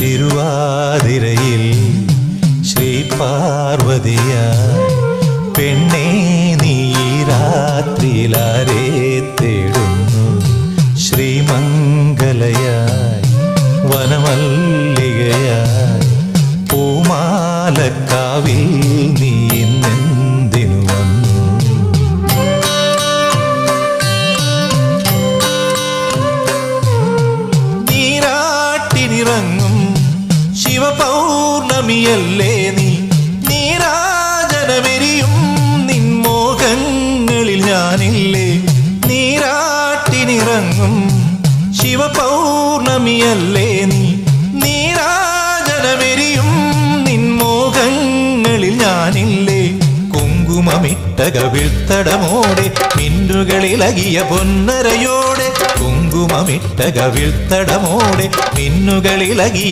തിരുവാതിരയിൽ ശ്രീ പാർവതിയായി പെണ്ണേ നീ രാത്രിയിലാരെ തേടുന്നു ശ്രീമംഗലയായി വനമല്ലികയായി പൂമാലക്കാവിൽ നീ ഇന്നെന്തിനു വന്നു നീരാട്ടിനിറങ്ങും ശിവപൗർണമിയല്ലേ നീ നീരാജനമെരിയും നിൻമോഹങ്ങളിൽ ഞാനില്ലേ നീരാട്ടിനിറങ്ങും ശിവപൗർണമിയല്ലേ നീ നീരാജനമെരിയും നിൻമോഹങ്ങളിൽ ഞാനില്ലേ കുങ്കുമമിട്ട കവിൾത്തടമോടെ മിന്നുകളിലകിയ പൊന്നരയോടെ കുങ്കുമമിട്ട കവിൾത്തടമോടെ മിന്നുകളിലകി